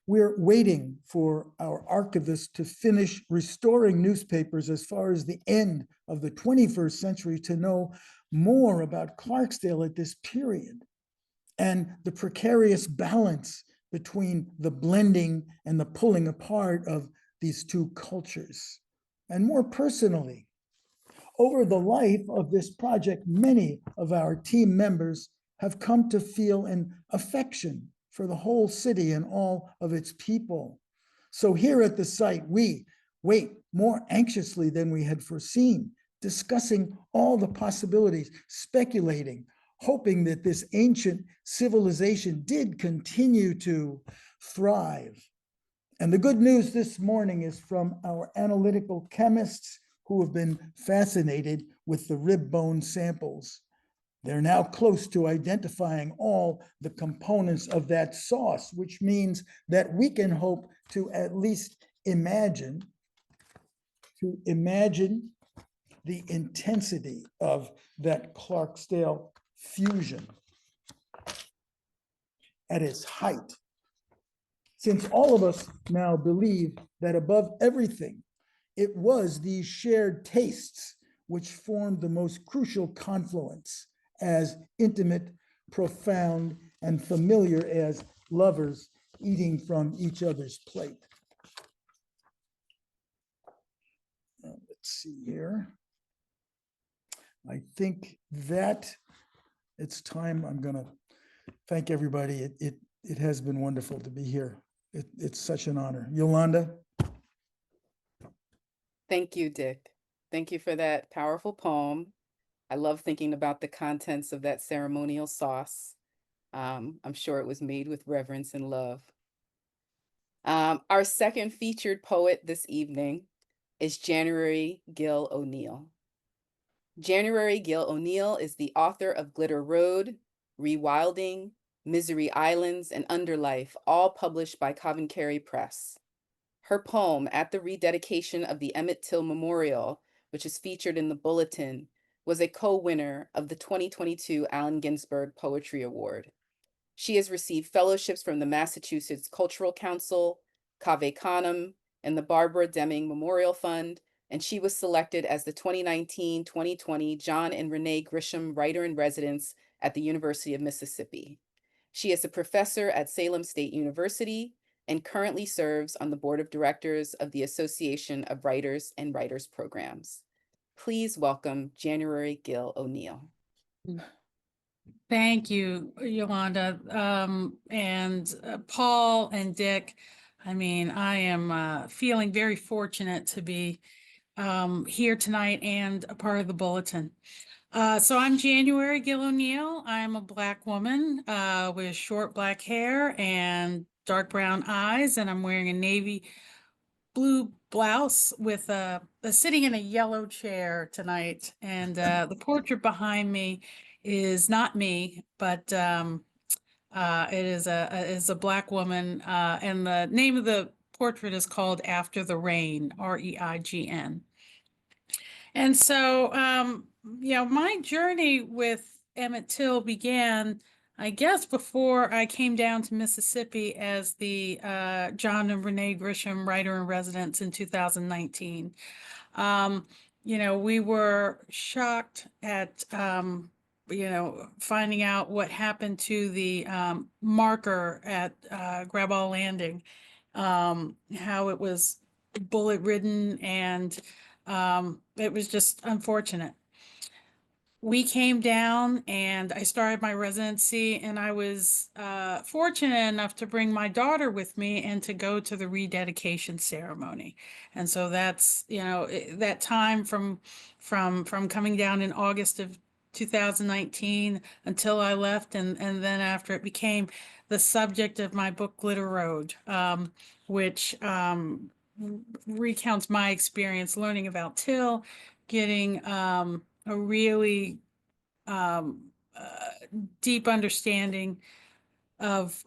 we're waiting for our archivist to finish restoring newspapers as far as the end of the 21st century to know more about Clarksdale at this period and the precarious balance between the blending and the pulling apart of these two cultures. And more personally, over the life of this project, many of our team members have come to feel an affection for the whole city and all of its people. So here at the site, we wait more anxiously than we had foreseen, discussing all the possibilities, speculating, hoping that this ancient civilization did continue to thrive. And the good news this morning is from our analytical chemists who have been fascinated with the rib bone samples. They're now close to identifying all the components of that sauce, which means that we can hope to at least imagine the intensity of that Clarksdale fusion at its height. Since all of us now believe that above everything, it was these shared tastes which formed the most crucial confluence, as intimate, profound, and familiar as lovers eating from each other's plate. Let's see here. I think that it's time. I'm going to thank everybody. It has been wonderful to be here. It's such an honor. Yolanda? Thank you, Dick. Thank you for that powerful poem. I love thinking about the contents of that ceremonial sauce. I'm sure it was made with reverence and love. Our second featured poet this evening is January Gill O'Neill. January Gill O'Neill is the author of Glitter Road, Rewilding, Misery Islands, and Underlife, all published by Coventry Press. Her poem, At the Rededication of the Emmett Till Memorial, which is featured in the Bulletin, was a co-winner of the 2022 Allen Ginsberg Poetry Award. She has received fellowships from the Massachusetts Cultural Council, Cave Canem, and the Barbara Deming Memorial Fund, and she was selected as the 2019-2020 John and Renee Grisham Writer-in-Residence at the University of Mississippi. She is a professor at Salem State University and currently serves on the board of directors of the Association of Writers and Writers Programs. Please welcome January Gill O'Neill. Thank you, Yolanda, and Paul and Dick. I mean, I am feeling very fortunate to be here tonight and a part of the Bulletin. So I'm January Gill O'Neill. I'm a Black woman with short black hair and dark brown eyes, and I'm wearing a navy blue blouse with sitting in a yellow chair tonight. And the portrait behind me is not me, but it is a Black woman, and the name of the portrait is called After the Rain, REIGN. And so, my journey with Emmett Till began, I guess, before I came down to Mississippi as the John and Renee Grisham Writer-in-Residence in 2019. We were shocked at, finding out what happened to the marker at Graball Landing, how it was bullet-ridden, and it was just unfortunate. We came down and I started my residency, and I was fortunate enough to bring my daughter with me and to go to the rededication ceremony. And so that's, that time from coming down in August of 2019 until I left, and then after, it became the subject of my book Glitter Road, which recounts my experience learning about Till, getting a really deep understanding of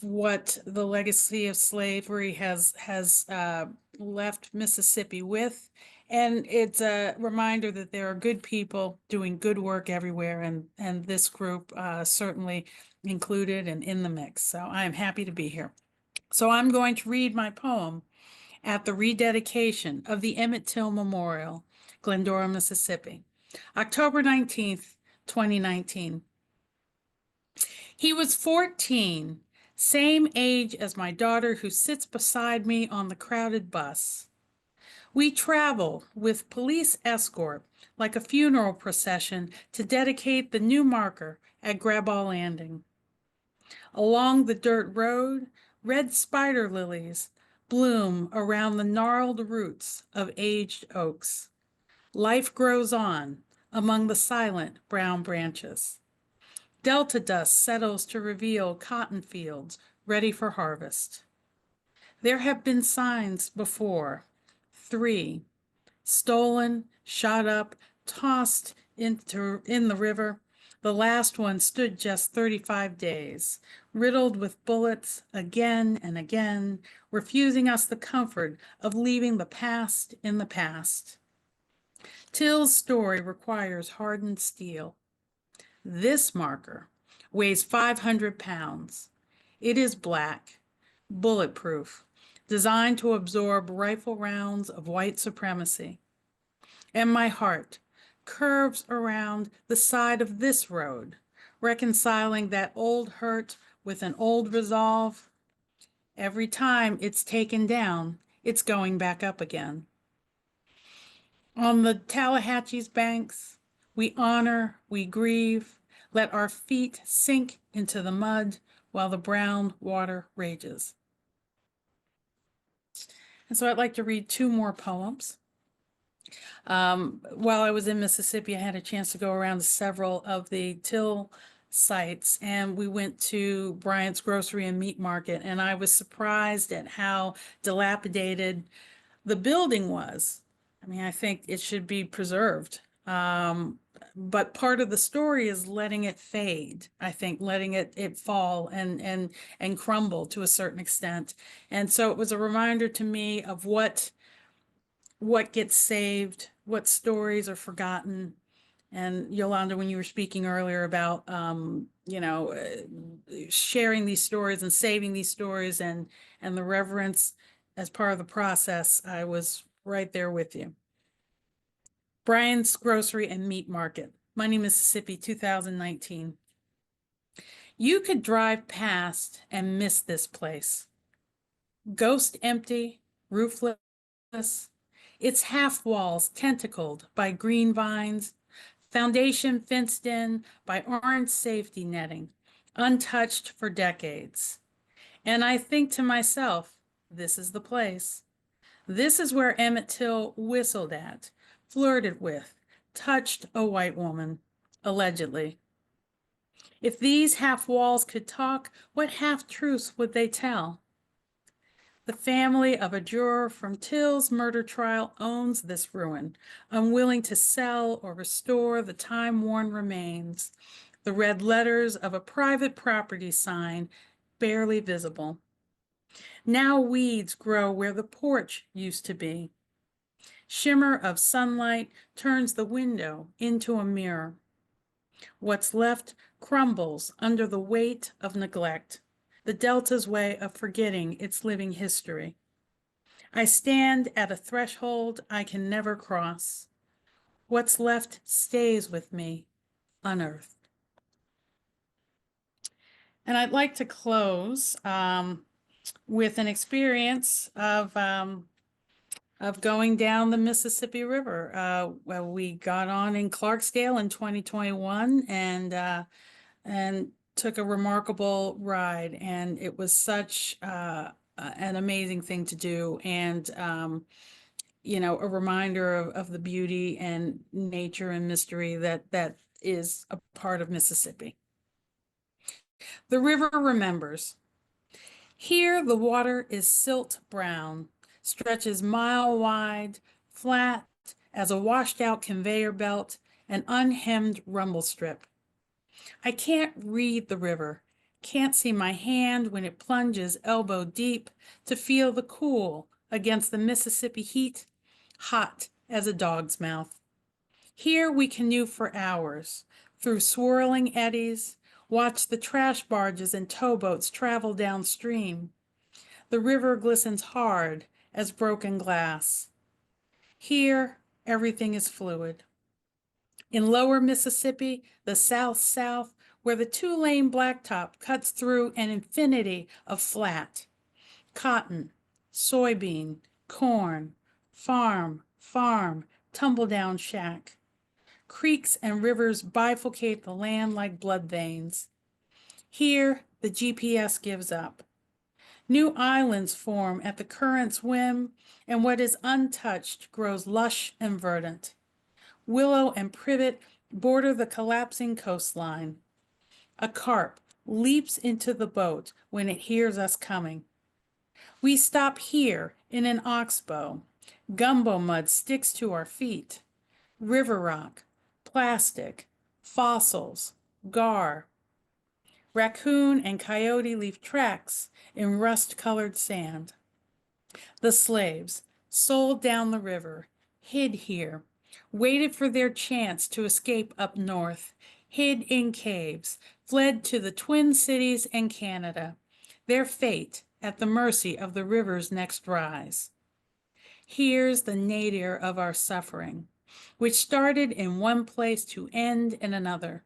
what the legacy of slavery has left Mississippi with. And it's a reminder that there are good people doing good work everywhere, and this group certainly included and in the mix. So I'm happy to be here. So I'm going to read my poem, At the Rededication of the Emmett Till Memorial, Glendora, Mississippi, October 19th, 2019. He was 14, same age as my daughter who sits beside me on the crowded bus. We travel with police escort like a funeral procession to dedicate the new marker at Graball Landing. Along the dirt road, red spider lilies bloom around the gnarled roots of aged oaks. Life grows on among the silent brown branches. Delta dust settles to reveal cotton fields ready for harvest. There have been signs before, 3, stolen, shot up, tossed in the river. The last one stood just 35 days, riddled with bullets again and again, refusing us the comfort of leaving the past in the past. Till's story requires hardened steel. This marker weighs 500 pounds. It is black, bulletproof, designed to absorb rifle rounds of white supremacy. And my heart curves around the side of this road, reconciling that old hurt with an old resolve. Every time it's taken down, it's going back up again. On the Tallahassee's banks, we honor, we grieve, let our feet sink into the mud while the brown water rages. And so I'd like to read 2 more poems. While I was in Mississippi, I had a chance to go around to several of the Till sites, and we went to Bryant's Grocery and Meat Market, and I was surprised at how dilapidated the building was. I mean, I think it should be preserved. But part of the story is letting it fade. I think letting it fall and crumble to a certain extent. And so it was a reminder to me of what gets saved, what stories are forgotten. And Yolanda, when you were speaking earlier about, sharing these stories and saving these stories and the reverence as part of the process, I was right there with you. Brian's Grocery and Meat Market, Money, Mississippi, 2019. You could drive past and miss this place. Ghost empty, roofless. Its half walls tentacled by green vines, foundation fenced in by orange safety netting, untouched for decades. And I think to myself, this is the place. This is where Emmett Till whistled at, flirted with, touched a white woman, allegedly. If these half walls could talk, what half-truths would they tell? The family of a juror from Till's murder trial owns this ruin, unwilling to sell or restore the time-worn remains, the red letters of a private property sign barely visible. Now weeds grow where the porch used to be. Shimmer of sunlight turns the window into a mirror. What's left crumbles under the weight of neglect, the Delta's way of forgetting its living history. I stand at a threshold I can never cross. What's left stays with me, unearthed. And I'd like to close with an experience of going down the Mississippi River. Well, we got on in Clarksdale in 2021 and took a remarkable ride, and it was such an amazing thing to do, and a reminder of the beauty and nature and mystery that is a part of Mississippi. The river remembers. Here the water is silt brown, stretches mile wide, flat as a washed out conveyor belt, an unhemmed rumble strip. I can't read the river, can't see my hand when it plunges elbow deep to feel the cool against the Mississippi heat, hot as a dog's mouth. Here we canoe for hours, through swirling eddies, watch the trash barges and towboats travel downstream. The river glistens hard as broken glass. Here, everything is fluid. In lower Mississippi, the south-south, where the 2-lane blacktop cuts through an infinity of flat, cotton, soybean, corn, farm, farm, tumble-down shack. Creeks and rivers bifurcate the land like blood veins. Here, the GPS gives up. New islands form at the current's whim, and what is untouched grows lush and verdant. Willow and privet border the collapsing coastline. A carp leaps into the boat when it hears us coming. We stop here in an oxbow. Gumbo mud sticks to our feet. River rock, plastic, fossils, gar. Raccoon and coyote leave tracks in rust-colored sand. The slaves, sold down the river, hid here, waited for their chance to escape up north, hid in caves, fled to the Twin Cities and Canada, their fate at the mercy of the river's next rise. Here's the nadir of our suffering, which started in one place to end in another.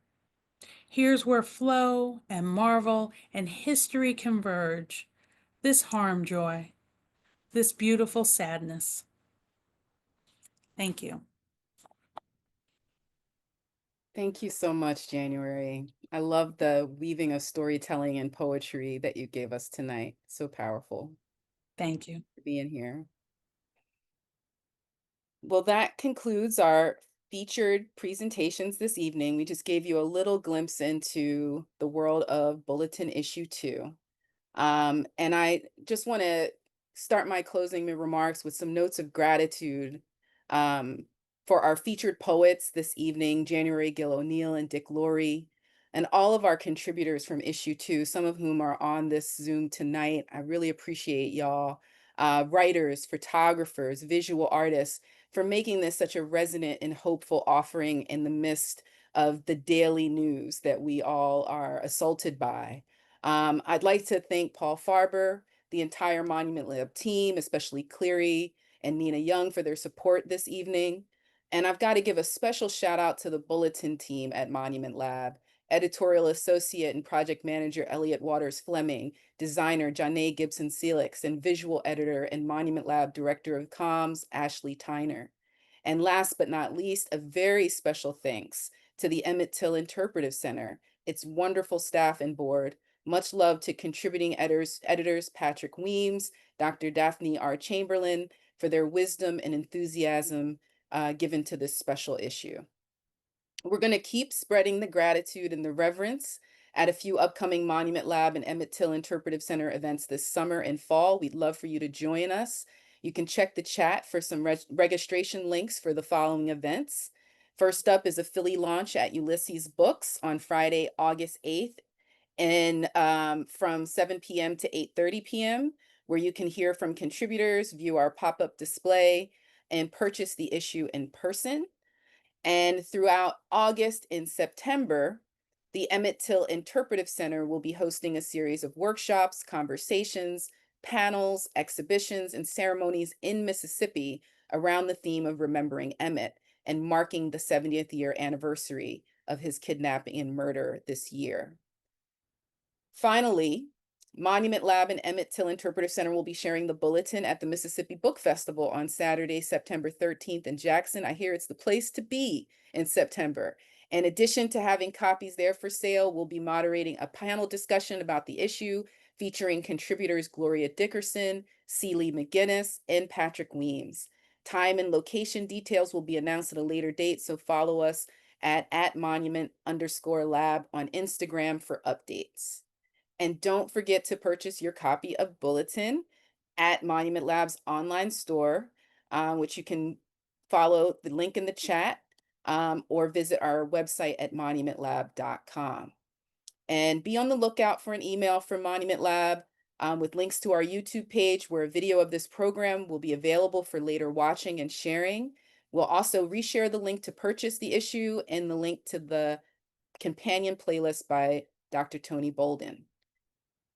Here's where flow and marvel and history converge. This harm joy, this beautiful sadness. Thank you. Thank you so much, January. I love the weaving of storytelling and poetry that you gave us tonight. So powerful. Thank you. For being here. Well, that concludes our featured presentations this evening. We just gave you a little glimpse into the world of Bulletin Issue 2. And I just want to start my closing remarks with some notes of gratitude for our featured poets this evening, January Gill O'Neill and Dick Laurie, and all of our contributors from Issue 2, some of whom are on this Zoom tonight. I really appreciate y'all. Writers, photographers, visual artists, for making this such a resonant and hopeful offering in the midst of the daily news that we all are assaulted by. I'd like to thank Paul Farber, the entire Monument Lab team, especially Cleary and Nina Young for their support this evening. And I've got to give a special shout out to the Bulletin team at Monument Lab, editorial associate and project manager Elliot Waters Fleming, designer Janae Gibson Celix, and visual editor and Monument Lab director of comms Ashley Tyner. And last but not least, a very special thanks to the Emmett Till Interpretive Center, its wonderful staff and board. Much love to contributing editors Patrick Weems, Dr. Daphne R. Chamberlain, for their wisdom and enthusiasm given to this special issue. We're going to keep spreading the gratitude and the reverence at a few upcoming Monument Lab and Emmett Till Interpretive Center events this summer and fall. We'd love for you to join us. You can check the chat for some registration links for the following events. First up is a Philly launch at Ulysses Books on Friday, August 8th, and from 7 p.m. to 8:30 p.m., where you can hear from contributors, view our pop-up display, and purchase the issue in person. And throughout August and September, the Emmett Till Interpretive Center will be hosting a series of workshops, conversations, panels, exhibitions, and ceremonies in Mississippi around the theme of remembering Emmett and marking the 70th year anniversary of his kidnapping and murder this year. Finally, Monument Lab and Emmett Till Interpretive Center will be sharing the Bulletin at the Mississippi Book Festival on Saturday, September 13th in Jackson. I hear it's the place to be in September. In addition to having copies there for sale, we'll be moderating a panel discussion about the issue featuring contributors Gloria Dickerson, Celie McGinnis, and Patrick Weems. Time and location details will be announced at a later date, so follow us at @monument_lab on Instagram for updates. And don't forget to purchase your copy of Bulletin at Monument Lab's online store, which you can follow the link in the chat or visit our website at monumentlab.com. And be on the lookout for an email from Monument Lab with links to our YouTube page, where a video of this program will be available for later watching and sharing. We'll also reshare the link to purchase the issue and the link to the companion playlist by Dr. Tony Bolden.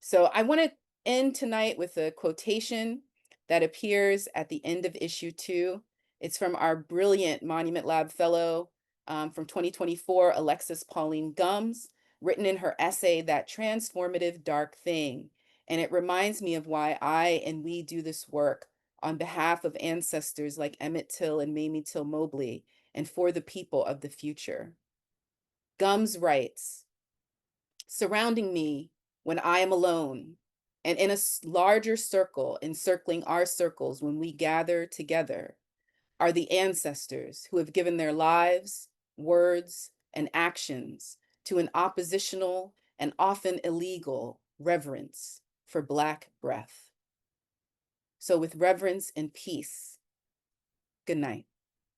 So I want to end tonight with a quotation that appears at the end of issue 2. It's from our brilliant Monument Lab fellow from 2024, Alexis Pauline Gums, written in her essay, That Transformative Dark Thing. And it reminds me of why I and we do this work on behalf of ancestors like Emmett Till and Mamie Till-Mobley, and for the people of the future. Gums writes, surrounding me when I am alone, and in a larger circle encircling our circles when we gather together, are the ancestors who have given their lives, words, and actions to an oppositional and often illegal reverence for Black breath. So with reverence and peace, good night.